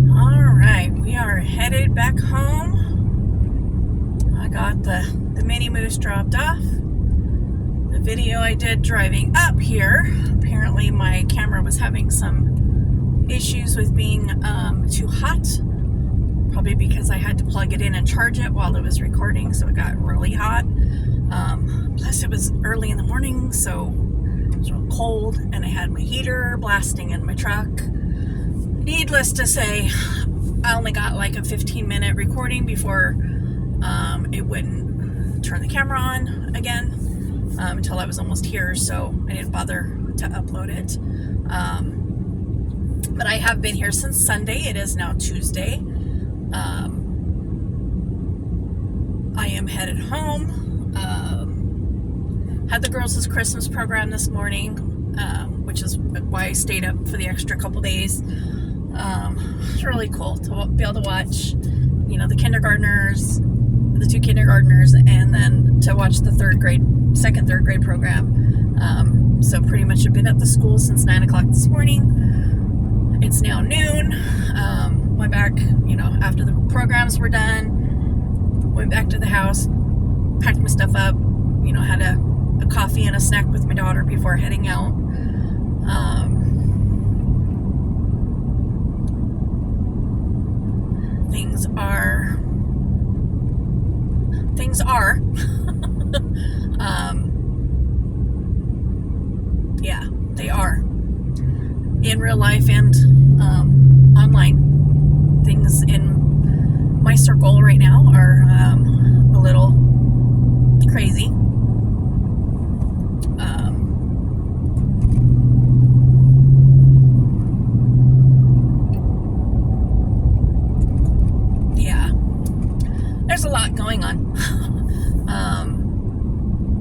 Alright, we are headed back home. I got the mini moose dropped off. The video I did driving up here, apparently my camera was having some issues with being too hot. Probably because I had to plug it in and charge it while it was recording, so it got really hot. Plus it was early in the morning, so it was real cold, and I had my heater blasting in my truck. Needless to say, I only got like a 15-minute recording before it wouldn't turn the camera on again until I was almost here, so I didn't bother to upload it. But I have been here since Sunday. It is now Tuesday. I am headed home. Had the girls' Christmas program this morning, which is why I stayed up for the extra couple days. It's really cool to be able to watch, the kindergartners, the two kindergartners, and then to watch the third grade program. So pretty much I've been at the school since 9 o'clock this morning. It's now noon. Went back, after the programs were done, went back to the house, packed my stuff up, had a coffee and a snack with my daughter before heading out. Things are yeah, they are in real life and online. Things in my circle right now are a little crazy. There's a lot going on.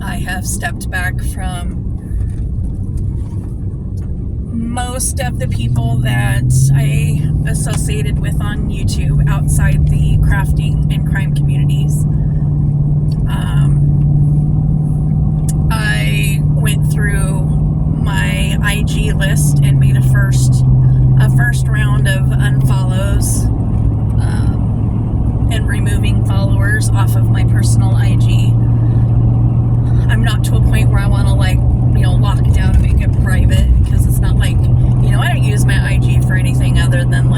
I have stepped back from most of the people that I associated with on YouTube outside the crafting and crime communities. I went through my IG list and made a first round of unfollows and removing followers off of my personal IG. I'm not to a point where I want to lock it down and make it private, because it's not like, I don't use my IG for anything other than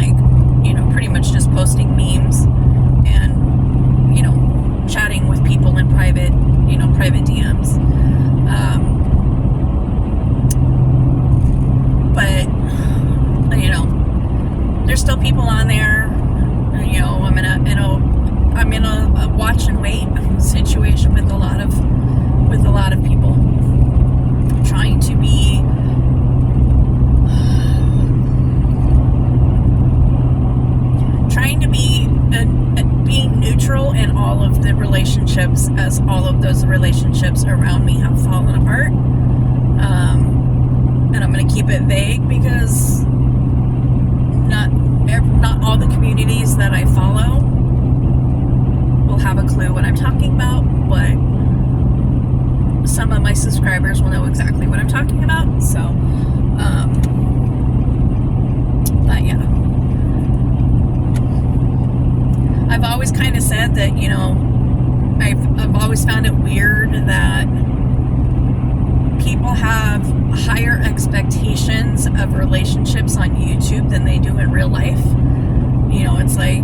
pretty much just posting memes and, chatting with people in private, private DMs. But, there's still people on there. I'm in a watch and wait situation with a lot of people, trying to be being neutral in all of the relationships, as all of those relationships around me have fallen apart. And I'm going to keep it vague, because not all the communities that I follow will have a clue what I'm talking about, but some of my subscribers will know exactly what I'm talking about. So, but yeah, I've always kind of said that, I've always found it weird that people have higher expectations of relationships on YouTube than they do in real life. It's like,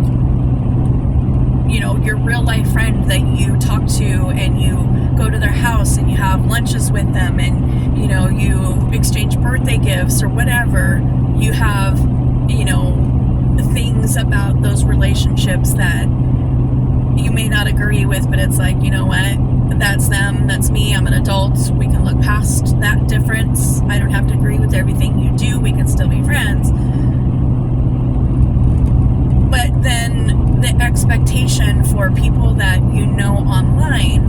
your real life friend that you talk to and you go to their house and you have lunches with them and, you exchange birthday gifts or whatever. You have, things about those relationships that you may not agree with, but it's like, what? That's them, that's me, I'm an adult, we can look past that difference. I don't have to agree with everything you do, we can still be friends. But then the expectation for people that online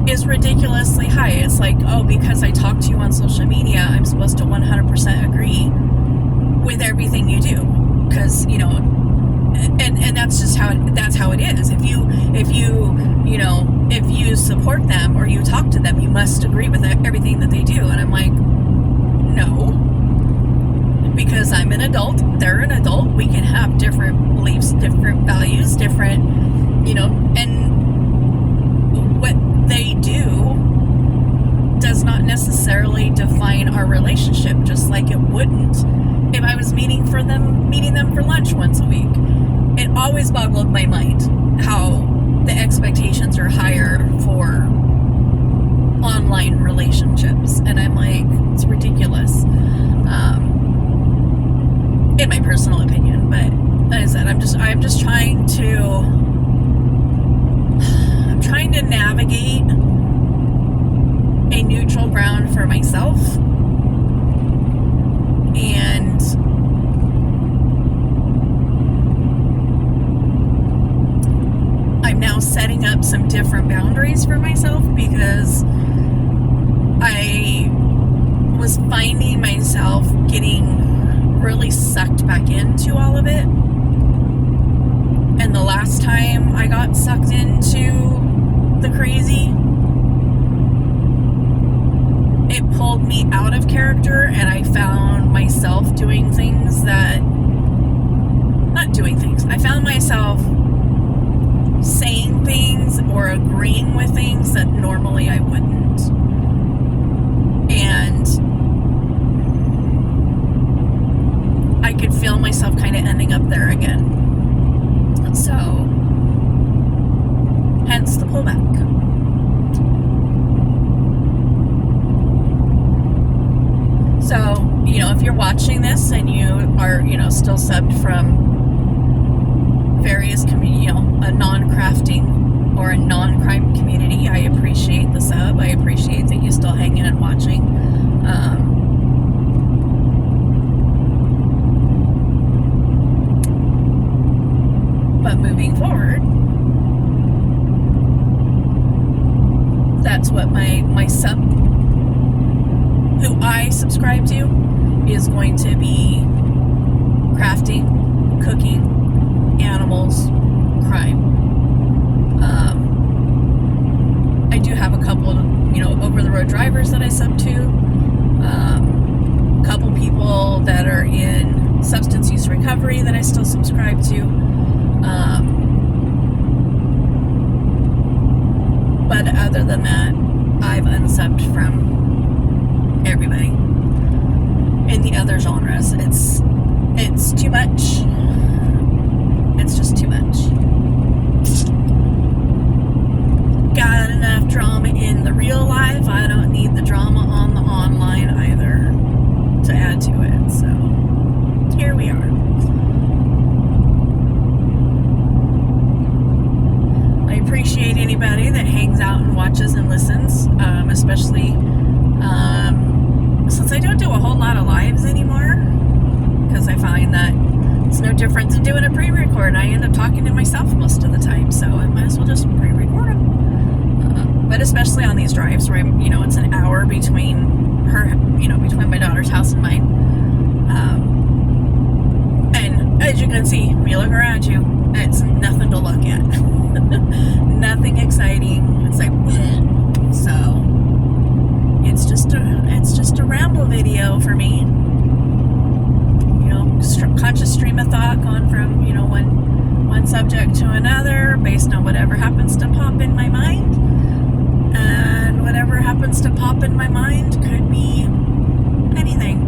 is ridiculously high. It's like, because I talk to you on social media, I'm supposed to 100% agree with everything you do, because and that's just how it is. If you support them or you talk to them, you must agree with everything that they do. And I'm like, no, because I'm an adult, they're an adult, we can have different beliefs, different values, different, and what they do does not necessarily define our relationship, just like it wouldn't if I was meeting them for lunch once a week. It always boggled my mind how the expectations are higher for online relationships, and I'm like, it's ridiculous, in my personal opinion. But like I said, I'm just trying to navigate a neutral ground for myself, and I'm now setting up some different boundaries for myself, because I was finding myself getting really sucked back into all of it. And the last time I got sucked into the crazy, it pulled me out of character, and I found myself doing things that, not doing things, I found myself saying things or agreeing with things that normally I wouldn't. And I could feel myself kind of ending up there again. So, hence the pullback. So, if you're watching this and you are, still subbed from various a non-crafting or a non-crime community, I appreciate the sub. I appreciate that you still hang in and watching. But moving forward, that's what my sub, who I subscribe to, is going to be crafting, cooking, animals, crime. I do have a couple, over-the-road drivers that I sub to, a couple people that are in substance use recovery that I still subscribe to, but other than that, I've unsubbed from everybody in the other genres. It's too much. It's just too much. Got enough drama in the real life. I don't need the drama on the online either to add to it. So here we are. I appreciate anybody that hangs out and watches and listens, especially since I don't do a whole lot of lives anymore, because I find that it's no different than doing a pre-record. I end up talking to myself most of the time, so I might as well just pre-record them. But especially on these drives where it's an hour between between my daughter's house and mine. And as you can see, when you look around you, it's nothing to look at. Nothing exciting. It's like, bleh. So it's just a ramble video for me. Conscious stream of thought, going from one subject to another based on whatever happens to pop in my mind, and whatever happens to pop in my mind could be anything.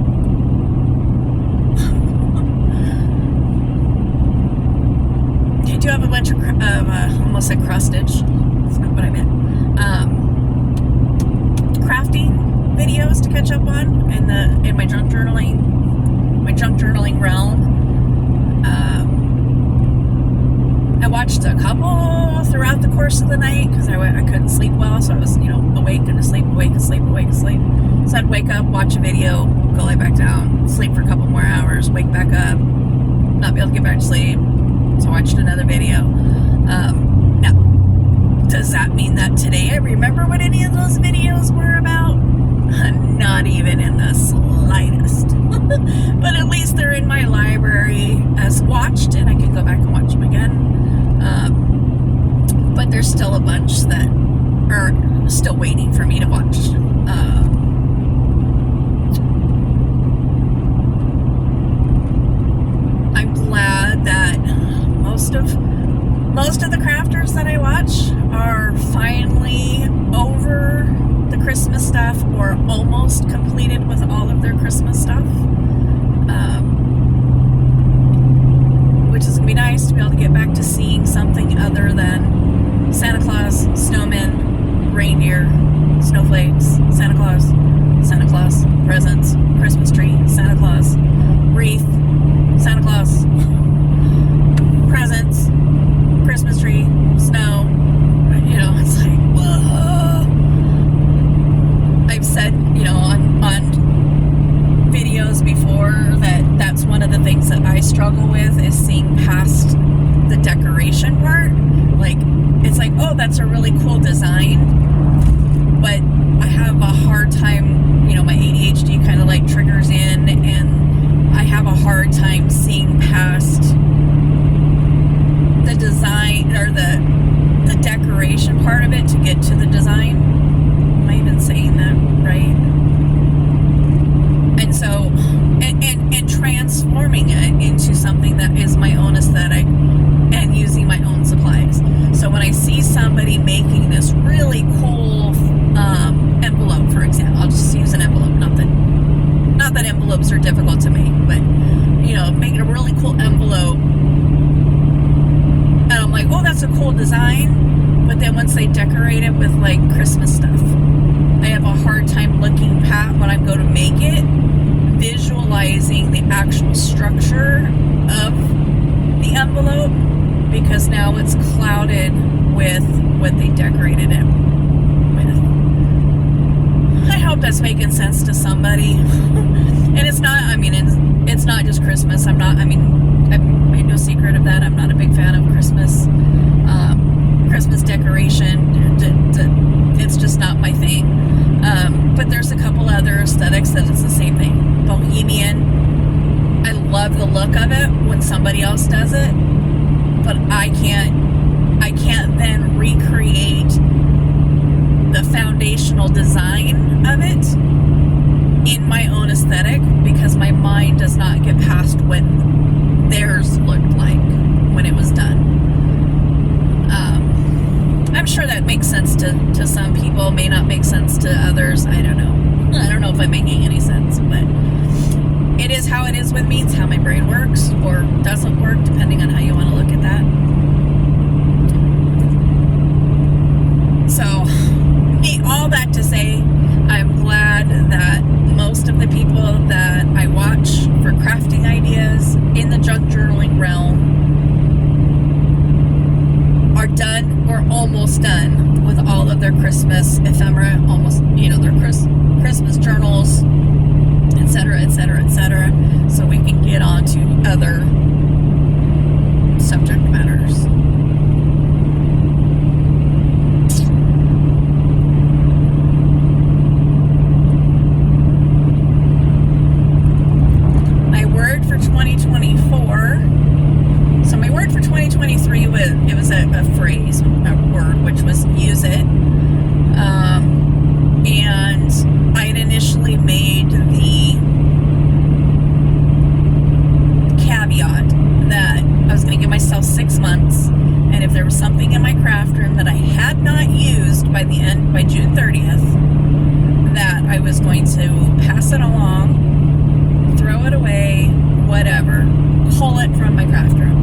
I do have a bunch of almost said crustage. That's not what I meant. Crafting videos to catch up on in my junk journaling realm. I watched a couple throughout the course of the night because I couldn't sleep well, so I was awake and asleep, awake, asleep, awake, asleep. So I'd wake up, watch a video, go lay back down, sleep for a couple more hours, wake back up, not be able to get back to sleep, so I watched another video. Now, does that mean that today I remember what any of those videos were about? Not even in the slightest. But at least they're in my library as watched, and I can go back and watch them again. But there's still a bunch that are still waiting for me to watch. almost completed with all of their Christmas stuff, which is going to be nice to be able to get back to seeing something other than Santa Claus, snowmen, reindeer, snowflakes, Santa Claus, presents, Christmas tree, Santa Claus, wreath, Santa Claus, presents, Christmas tree, snow. You know, it's like, whoa. I've said, you know, on videos before that that's one of the things that I struggle with, is seeing past the decoration part. Like, it's like, oh, that's a really cool design, but I have a hard time, you know, my ADHD kind of like triggers in, and I have a hard time seeing past the design or the decoration part of it to get to the design. Am I even saying that right? And so, and transforming it into something that is my own aesthetic and using my own supplies. So when I see somebody making this really cool envelope, for example, I'll just use an envelope, not that envelopes are difficult to make, but, you know, making a really cool envelope, and I'm like, oh, that's a cool design, but then once they decorate it with like Christmas stuff, I have a hard time looking past when I go to make it, visualizing the actual structure of the envelope, because now it's clouded with what they decorated it with. I hope that's making sense to somebody. And it's not, I mean, it's not just Christmas. I've made no secret of that. I'm not a big fan of Christmas decoration. It's just not my thing. But there's a couple other aesthetics that it's the same thing. Bohemian. I love the look of it when somebody else does it, but I can't then recreate the foundational design of it in my own aesthetic, because my mind does not get past what theirs looked like when it was done. I'm sure that makes sense to some people, may not make sense to others. I don't know if I'm making any sense, but it is how it is with me. It's how my brain works or doesn't work, depending on how you want to look at that. So, all that to say, I'm glad that most of the people that I watch for crafting ideas in the junk journaling realm are done or almost done with all of their Christmas ephemera, almost, you know, their Christmas journals, etc., etc., etc., so we can get on to other subject matters. My word for 2024. So my word for 2023 was a phrase, a word, which was use it. And I had initially made the caveat that I was going to give myself 6 months, and if there was something in my craft room that I had not used by June 30th, that I was going to pass it along, throw it away, whatever, pull it from my craft room.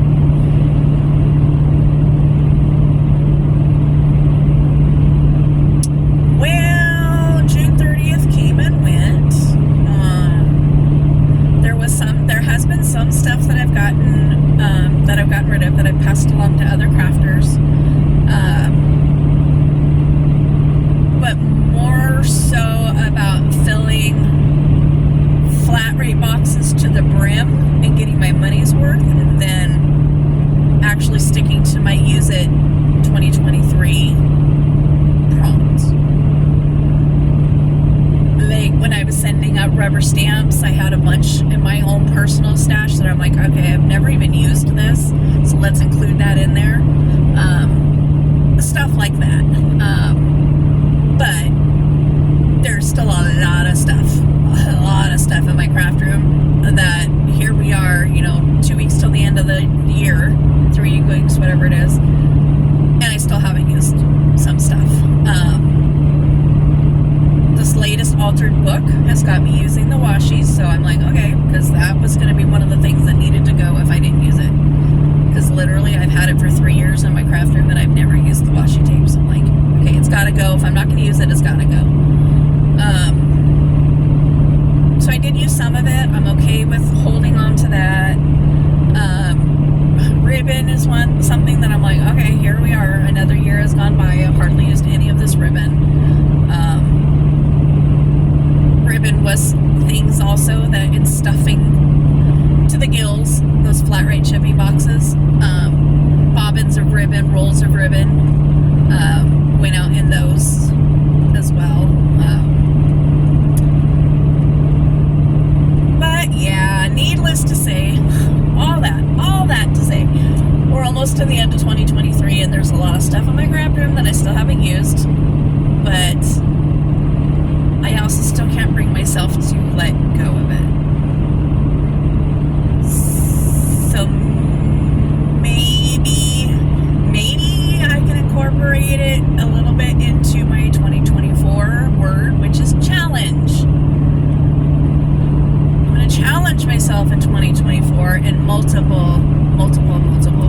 Some stuff that I've gotten rid of, that I've passed along to other crafters, but more so about filling flat rate boxes to the brim and getting my money's worth than actually sticking to my use it 2023 prompts. Like when I was sending out rubber stamps, I had a bunch in my own personal stash that I'm like, okay, I've never even used this, so let's include that in there. Stuff like that. But there's still a lot of stuff in my craft room that here we are, 2 weeks till the end of the year, 3 weeks, whatever it is, and I still haven't used some stuff. This latest altered book has got me using the washies, so I'm like, okay, because that was going to be one of the things that needed to go if I didn't use it. Because literally I've had it for 3 years in my craft room and I've never used the washi tape, so I'm like, okay, it's got to go. If I'm not going to use it, it's got to go. So I did use some of it. I'm okay with holding on to that. Ribbon is something that I'm like, okay, here we are. Another year has gone by. I've hardly used any of this ribbon. Ribbon was things also that in stuffing to the gills, those flat rate shipping boxes, bobbins of ribbon, rolls of ribbon, went out in those as well. But yeah, needless to say, all that to say, we're almost to the end of 2023 and there's a lot of stuff in my craft room that I still haven't used, but I also still can't bring myself to let go of it. So maybe I can incorporate it a little bit into my 2024 word, which is challenge. I'm going to challenge myself in 2024 in multiple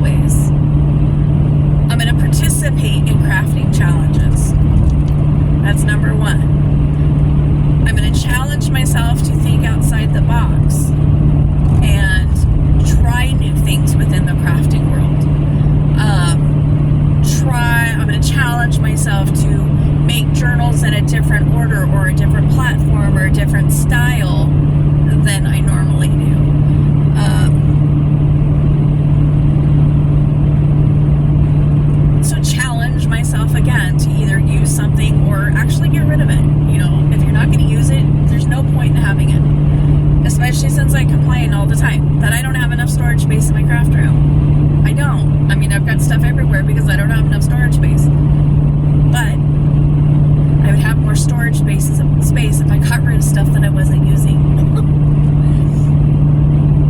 ways. I'm going to participate in crafting challenges. That's number one. I'm going to challenge myself to think outside the box and try new things within the crafting world. I'm going to challenge myself to make journals in a different order or a different platform or a different style than I normally do. So challenge myself again to either use something or actually get rid of it. You know, if you're not going to use it, there's no point in having it. Especially since I complain all the time that I don't have enough storage space in my craft room. I don't. I mean, I've got stuff everywhere because I don't have enough storage space. But I would have more storage space if I got rid of stuff that I wasn't using.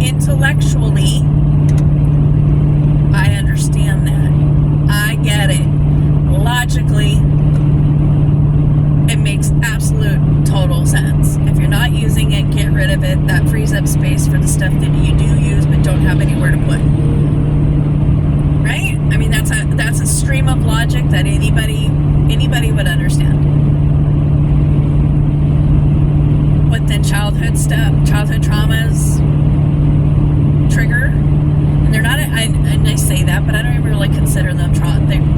Intellectually, I understand that. I get it. Logically, it makes absolute total sense. If you're not using it, get rid of it. That frees up space for the stuff that you do use but don't have anywhere to put. Right? I mean, that's a stream of logic that anybody would understand. But then childhood traumas trigger. And they're not, and I say that, but I don't even really consider them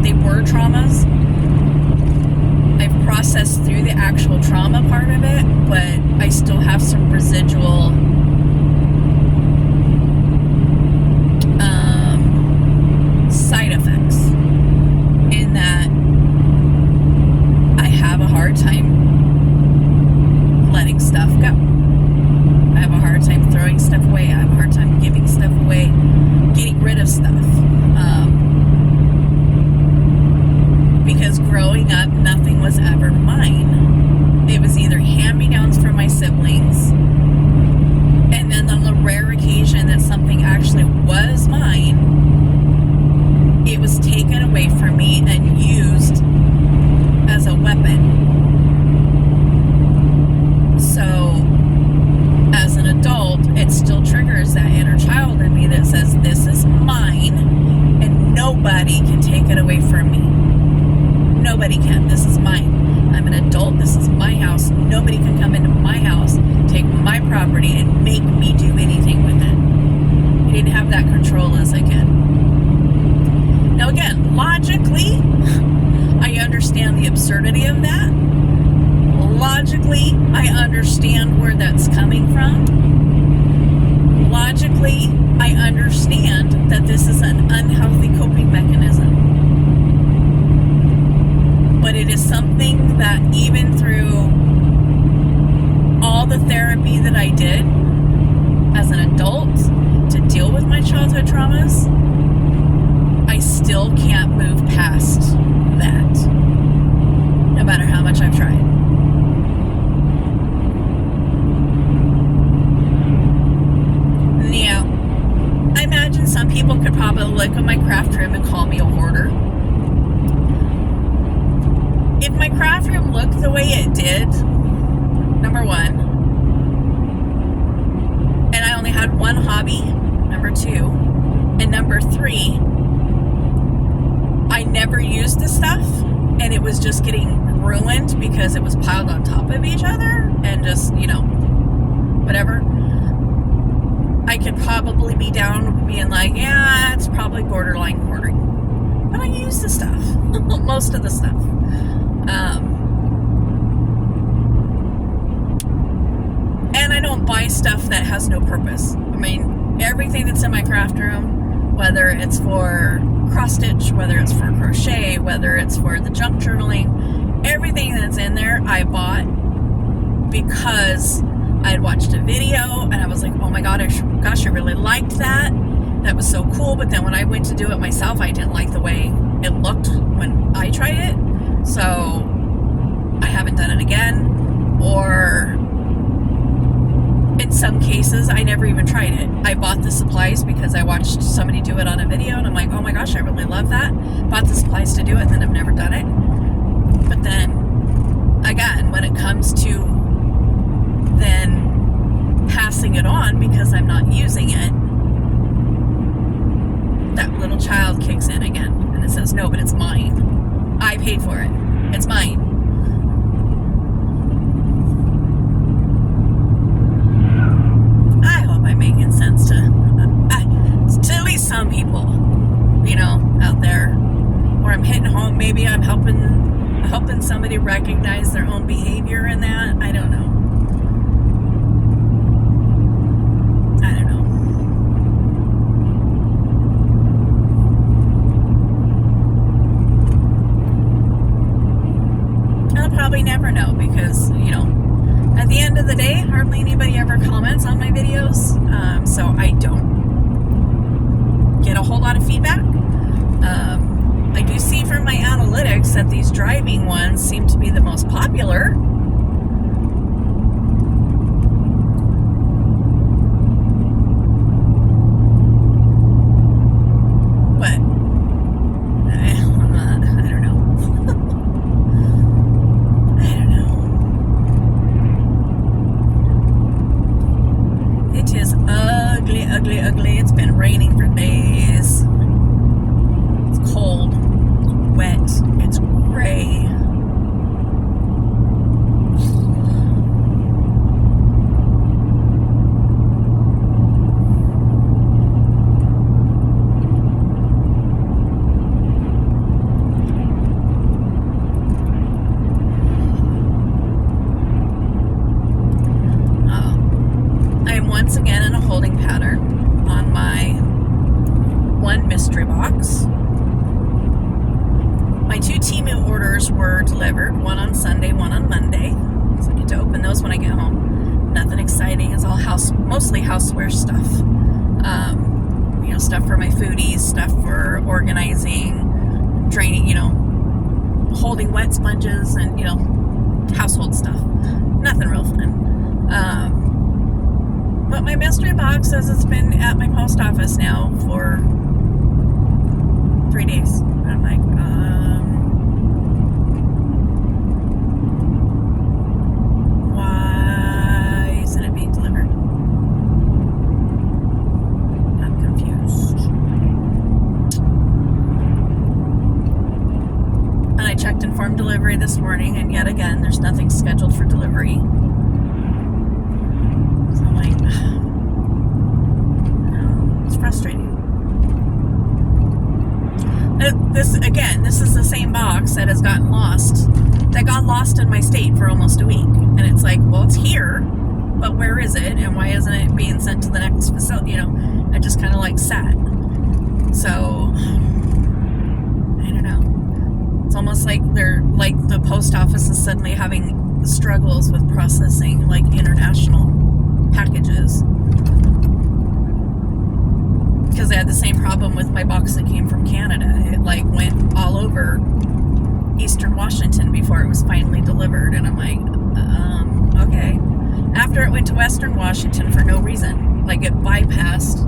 they were traumas. I've processed through the actual trauma part of it, but I still have some residual side effects in that I have a hard time letting stuff go. I have a hard time throwing stuff away. I have a hard time giving stuff away, getting rid of stuff. Because growing up, nothing was ever mine. It was either hand-me-downs from my siblings, and then on the rare occasion that something actually was mine, it was taken away from me and used as a weapon. So, as an adult, it still triggers that inner child in me that says, this is mine, and nobody can take it away from me. Nobody can. This is mine. I'm an adult. This is my house. Nobody can come into my house, take my property, and make me do anything with it. I didn't have that control as a kid. Now again, logically, I understand the absurdity of that. Logically, I understand where that's coming from. Logically, I understand that this is an unhealthy coping mechanism. But it is something that even through all the therapy that I did as an adult to deal with my childhood traumas, I still can't move past that, no matter how much I've tried. Now, I imagine some people could probably look at my craft room and call me a hoarder. If my craft room looked the way it did, number one. And I only had one hobby, number two. And number three, I never used the stuff, and it was just getting ruined because it was piled on top of each other and just, whatever. I could probably be down being like, yeah, it's probably borderline hoarding. But I use the stuff, most of the stuff. And I don't buy stuff that has no purpose. I mean, everything that's in my craft room, whether it's for cross stitch, whether it's for crochet, whether it's for the junk journaling, everything that's in there I bought because I had watched a video and I was like, oh my gosh, I really liked that. That was so cool. But then when I went to do it myself, I didn't like the way it looked when I tried it. So I haven't done it again. Or in some cases, I never even tried it. I bought the supplies because I watched somebody do it on a video and I'm like, oh my gosh, I really love that. Bought the supplies to do it and then I've never done it. But then, again, when it comes to then passing it on because I'm not using it, that little child kicks in again and it says, no, but it's mine. I paid for it. It's mine. I hope I'm making sense to at least some people, out there. Or I'm hitting home. Maybe I'm helping somebody recognize their own behavior in that. I don't know. I'll probably never know because, at the end of the day, hardly anybody ever comments on my videos, so I don't get a whole lot of feedback. I do see from my analytics that these driving ones seem to be the most popular. But I don't know. It is ugly, ugly, ugly. It's been raining for days. It's cold, wet, it's gray. I am once again in a holding pattern on my one mystery box. My two Temu orders were delivered, one on Sunday, one on Monday. So I get to open those when I get home. Nothing exciting. It's all mostly houseware stuff. Stuff for my foodies, stuff for organizing, draining, holding wet sponges and, household stuff. Nothing real fun. But my mystery box says it's been at my post office now for 3 days. And I'm like, why isn't it being delivered? I'm confused. And I checked Informed Delivery this morning, and yet again, there's nothing scheduled for delivery. So I'm like, it's frustrating. This is the same box that has gotten lost, that got lost in my state for almost a week. And it's like, well, it's here, but where is it? And why isn't it being sent to the next facility? I just kind of sat. So, I don't know. It's almost like the post office is suddenly having struggles with processing international packages. Because I had the same problem with my box that came from Canada. It went all over Eastern Washington before it was finally delivered. And I'm like, okay. After it went to Western Washington for no reason. It bypassed,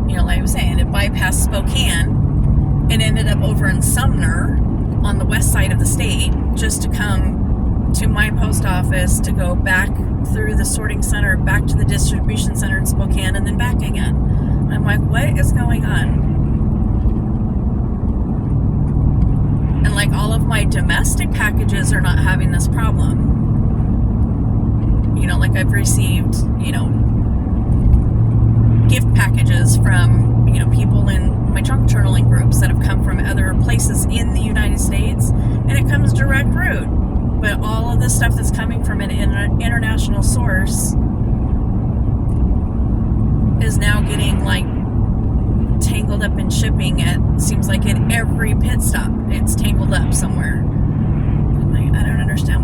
like I was saying, it bypassed Spokane and ended up over in Sumner on the west side of the state just to come to my post office to go back through the sorting center, back to the distribution center in Spokane, and then back again. I'm like, what is going on? And like all of my domestic packages are not having this problem. You know, like I've received, you know, gift packages from, you know, people in my junk journaling groups that have come from other places in the United States, and it comes direct route. But all of the stuff that's coming from an international source is now getting like tangled up in shipping. It seems like at every pit stop it's tangled up somewhere. I'm like, I don't understand.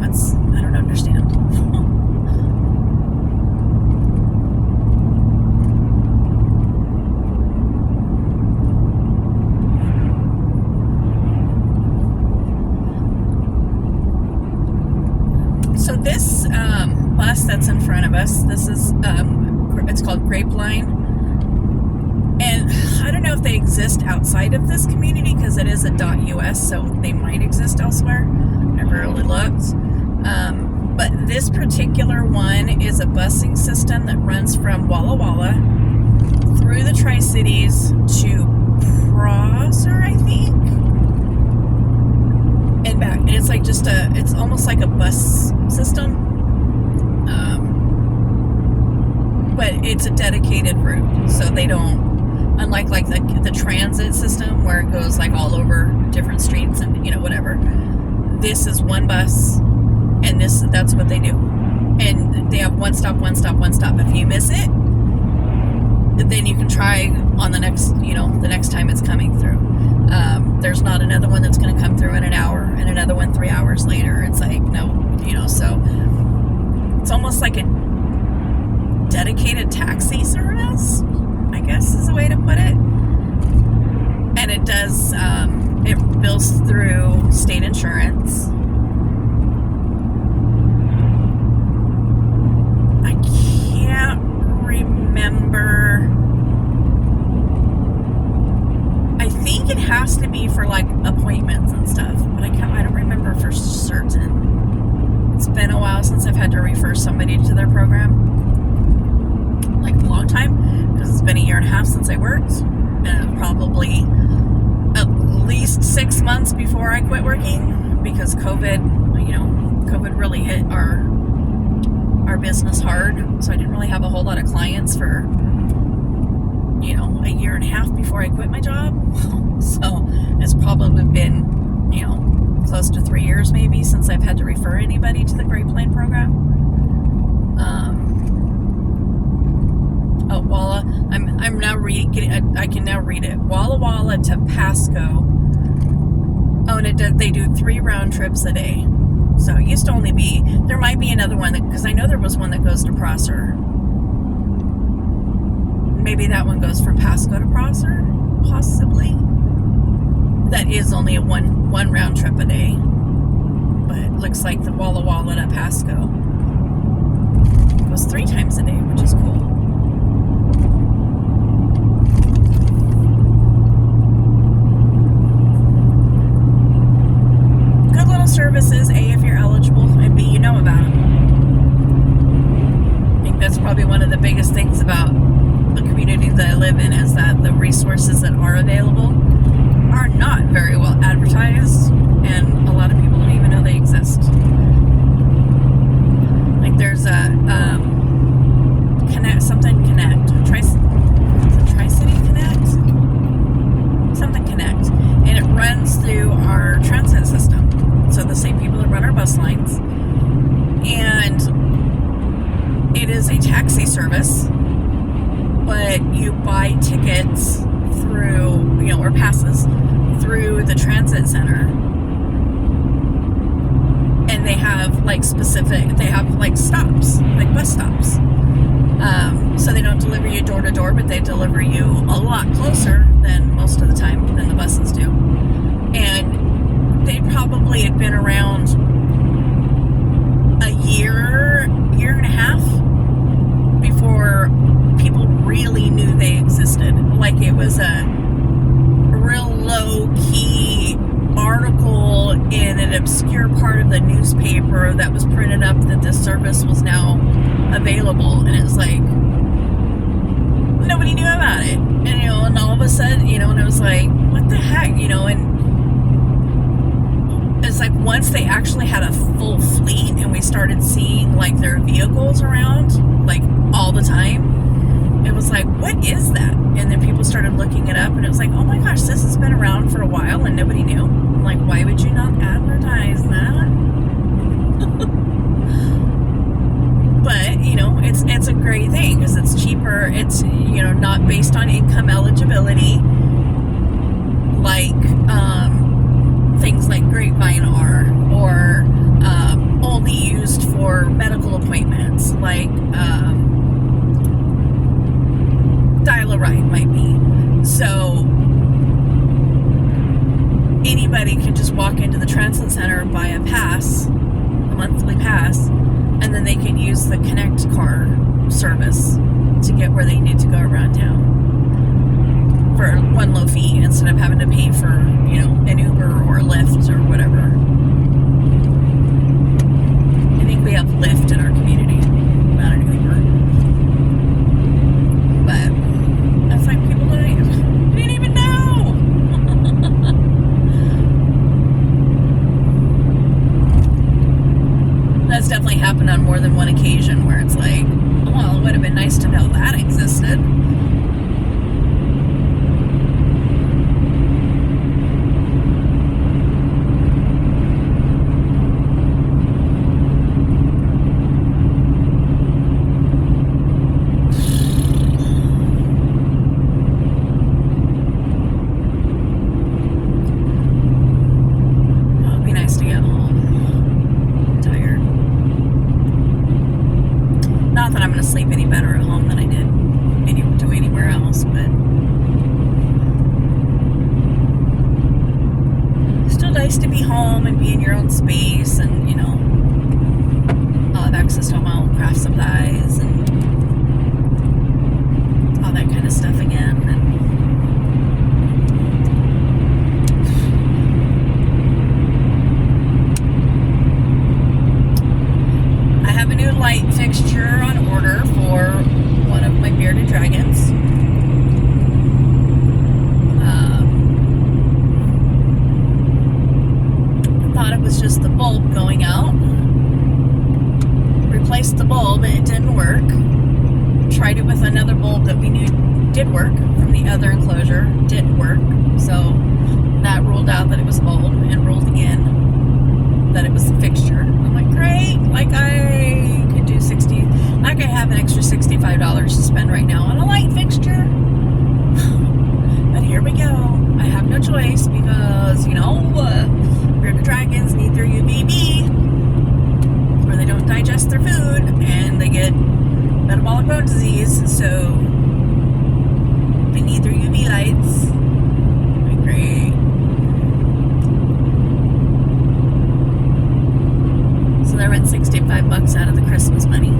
So this bus that's in front of us, this is, it's called Grapeline. And I don't know if they exist outside of this community because it is a .us, so they might exist elsewhere. Never really looked. But this particular one is a busing system that runs from Walla Walla through the Tri-Cities to Prosser, I think, and back. And it's like it's almost like a bus system. But it's a dedicated route, so they don't, unlike like the transit system where it goes like all over different streets and, you know, whatever. This is one bus, and that's what they do. And they have one stop. If you miss it, then you can try on the next time it's coming through. There's not another one that's going to come through in an hour and another one 3 hours later. It's like, no, you know, so it's almost like a dedicated taxi service, I guess is the way to put it. And it does, it bills through state insurance. I can't remember. I think it has to be for like appointments and stuff, but I don't remember for certain. It's been a while since I've had to refer somebody to their program. Like a long time, because it's been a year and a half since I worked, and probably at least 6 months before I quit working, because COVID really hit our business hard. So I didn't really have a whole lot of clients for, you know, a year and a half before I quit my job. So it's probably been, you know, close to 3 years maybe since I've had to refer anybody to the Grapeline program. Walla. I'm now reading. I can now read it. Walla Walla to Pasco. Oh, and they do 3 round trips a day. So it used to only be. There might be another one because I know there was one that goes to Prosser. Maybe that one goes from Pasco to Prosser, possibly. That is only a one round trip a day. But it looks like the Walla Walla to Pasco goes 3 times a day, which is cool. Services, A, if you're eligible, and B, you know about them. I think that's probably one of the biggest things about the community that I live in, is that the resources that are available are not very well advertised, and a lot of people don't even know they exist. Like there's a Tri-City Connect? Something Connect. And it runs through our transit system. So the same people that run our bus lines. And it is a taxi service, but you buy tickets through, you know, or passes through the transit center. And they have like stops, like bus stops. So they don't deliver you door to door, but they deliver you a lot closer than most of the time than the buses do. And they probably had been around a year and a half before people really knew they existed. Like it was a real low-key article in an obscure major part of the newspaper that was printed up that this service was now available, and it's like nobody knew about it. And and all of a sudden, and it was like, what the heck, and it's like once they actually had a full fleet and we started seeing like their vehicles around like all the time, it was like, what is that? And then people started looking it up, and it was like, oh my gosh, this has been around for a while and nobody knew. I'm like, why would you not advertise that? But it's a great thing because it's cheaper. It's not based on income eligibility like things like Grapevine are, or only used for medical appointments like Dial-A-Ride might be. So anybody can just walk into the transit center, buy a pass, a monthly pass, and then they can use the Connect car service to get where they need to go around town for one low fee instead of having to pay for, an Uber or a Lyft or whatever. I think we have Lyft in our community, not an Uber. But that's like people didn't even know. That's definitely happened on more than one occasion where it's like, well, it would have been nice to know that existed. Sleep any better at home than I did anywhere else, but still nice to be home and be in your own space, and I'll have access to all my own craft supplies and all that kind of stuff again. I have a new light fixture on order for one of my bearded dragons. I thought it was just the bulb going out. Replaced the bulb and it didn't work. Tried it with another bulb that we knew did work from the other enclosure. Didn't work. So that ruled out that it was a bulb, and ruled again that it was the fixture. I'm like, great, like I could do like I have an extra $65 to spend right now on a light fixture. But here we go. I have no choice because, bearded dragons need their UVB or they don't digest their food and they get metabolic bone disease, so they need their UV lights. Like, great. So they went $65 out of the Christmas money.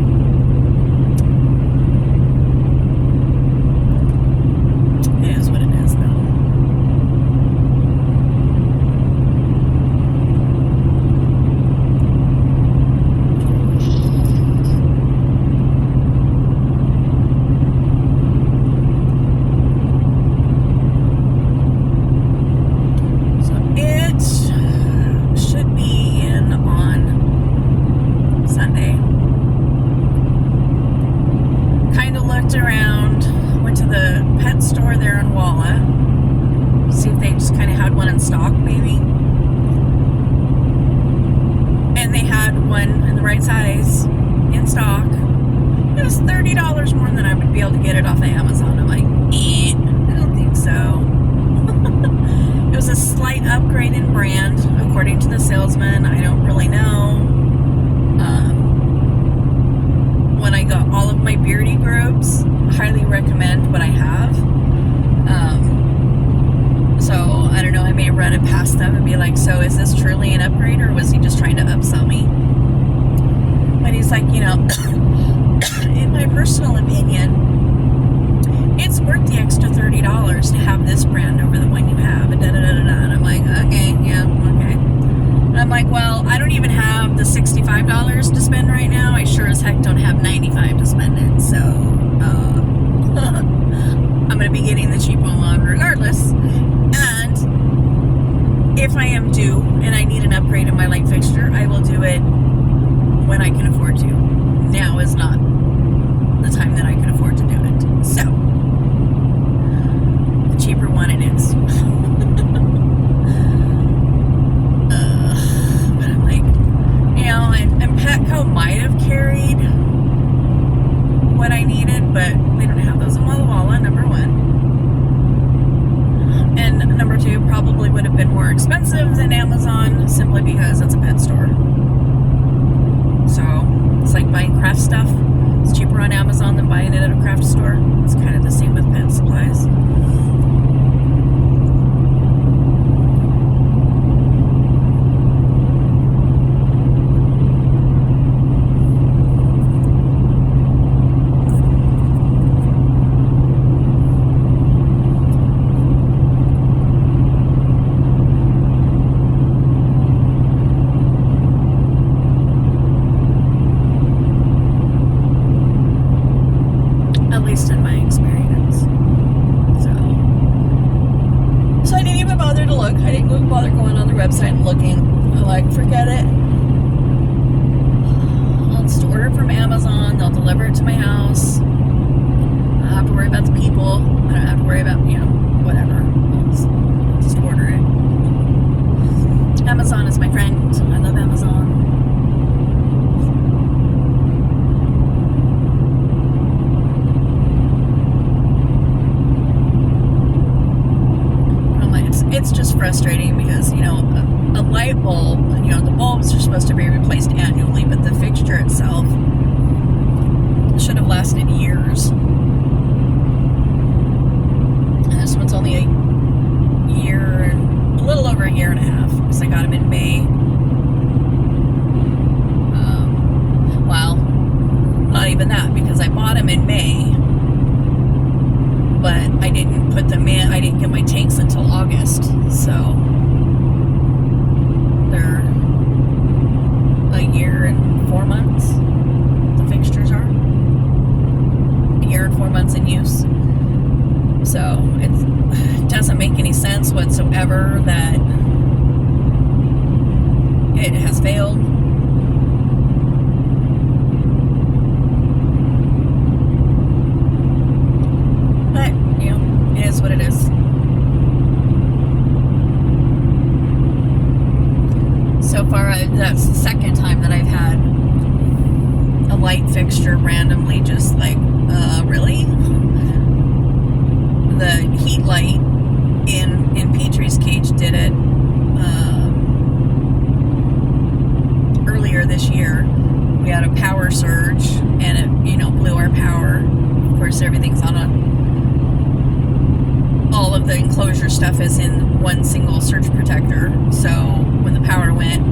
It is what it is, though. So it should be in on Sunday. Kind of looked around, went to the pet store there in Walla, see if they just kind of had one in stock, maybe. And they had one in the right size in stock. It was $30 more than I would be able to get it off of Amazon. I'm like, I don't think so. It was a slight upgrade in brand, according to the salesman. I don't really know. When I got all of my beardy groups, highly recommend what I have. So I don't know, I may run it past them and be like, so is this truly an upgrade, or was he just trying to upsell me? But he's like, in my personal opinion, it's worth the extra $30 to have this brand over the one you have, and da da da da da. And I'm like, okay, yeah, okay. And I'm like, well, I don't even have the $65 to spend right now. I sure as heck don't have $95 to spend it. So I'm going to be getting the cheapo one regardless. And if I am due and I need an upgrade in my light fixture, I will do it when I can afford to. Now is not the time that I can afford to do it. So, the cheaper one it is. But I'm like, you know, and Petco might have carried what I needed, but they don't have those in Walla Walla, number one. And number two, probably would have been more expensive than Amazon, simply because it's a pet store. So, it's like buying craft stuff. It's cheaper on Amazon than buying it at a craft store. It's kind of the same with pet supplies. At least in my experience. So I didn't even bother to look. I didn't even bother going on the website and looking. I'm like, forget it. I'll just order it from Amazon. They'll deliver it to my house. I don't have to worry about the people. I don't have to worry about, whatever. I'll just order it. Amazon is my friend. I love Amazon. It's just frustrating because, a light bulb, the bulbs are supposed to be replaced annually, but the fixture itself should have lasted years. And this one's only a little over a year and a half, because I got them in May. Well, not even that, because I bought them in May. But I didn't put them in, I didn't get my tanks until August, so they're a year and 4 months, the fixtures are. A year and 4 months in use. So it doesn't make any sense whatsoever that it has failed. Is what it is. So far, that's the second time that I've had a light fixture randomly just like, really? The heat light in Petrie's cage did it earlier this year. We had a power surge and it, blew our power. Of course, everything's on all of the enclosure stuff is in one single surge protector. So when the power went,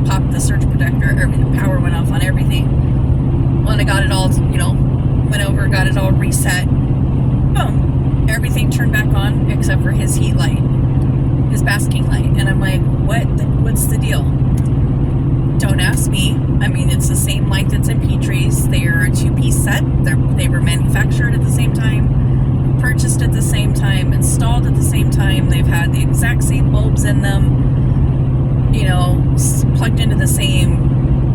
popped the surge protector, the power went off on everything. When I got it all, went over, got it all reset, boom, everything turned back on except for his heat light, his basking light. And I'm like, what's the deal? Don't ask me. I mean, it's the same light that's in Petrie's. They are a two-piece set. They were manufactured at the same time, purchased at the same time, installed at the same time. They've had the exact same bulbs in them, plugged into the same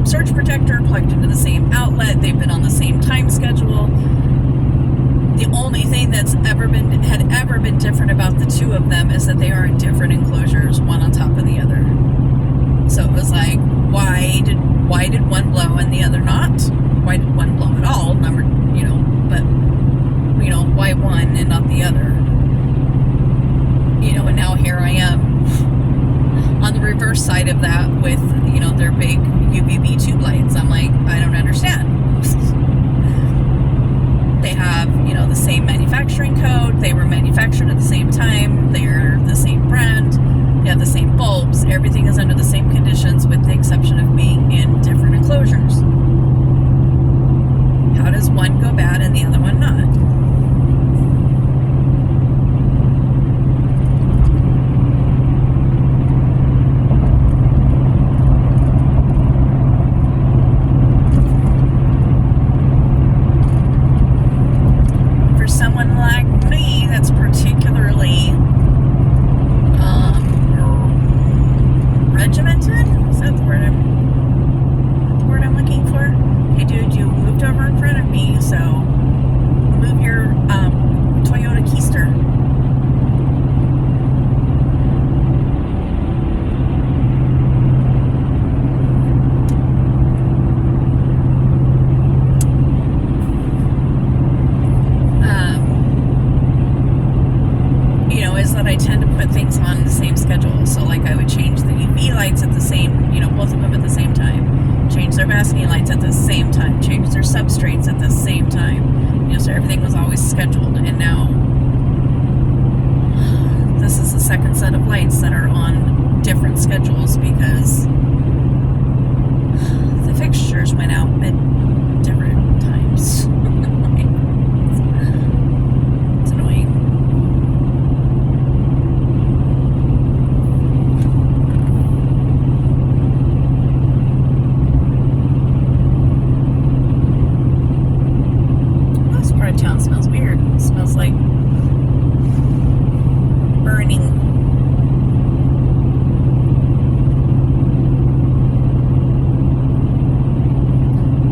surge protector, plugged into the same outlet. They've been on the same time schedule. The only thing that's ever been different about the two of them is that they are in different enclosures, one on top of the other. So it was like, why did one blow and the other not? Why did one blow at all? Why one and not the other? And now here I am on the reverse side of that with, their big UVB tube lights. I'm like, I don't understand. They have, the same manufacturing code. They were manufactured at the same time. They're the same brand. They have the same bulbs. Everything is under the same conditions with the exception of being in different enclosures. How does one go bad and the other one not? someone like me that's particularly regimented, is that the word I'm looking for? Hey dude, you moved over in front of me, so move your Toyota Keister. Is that I tend to put things on the same schedule. So like I would change the UV lights at the same, both of them at the same time. Change their basking lights at the same time. Change their substrates at the same time. So everything was always scheduled. And now this is the second set of lights that are on different schedules because the fixtures went out at different times. It's annoying. Town smells weird. It smells like burning.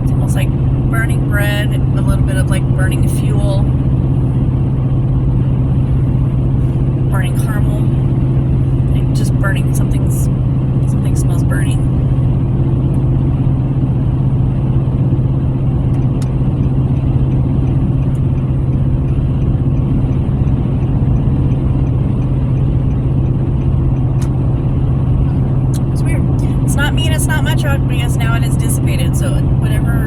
It's almost like burning bread, a little bit of like burning fuel, burning caramel, like just burning. Something smells burning. It's not much out because now it is dissipated, so whatever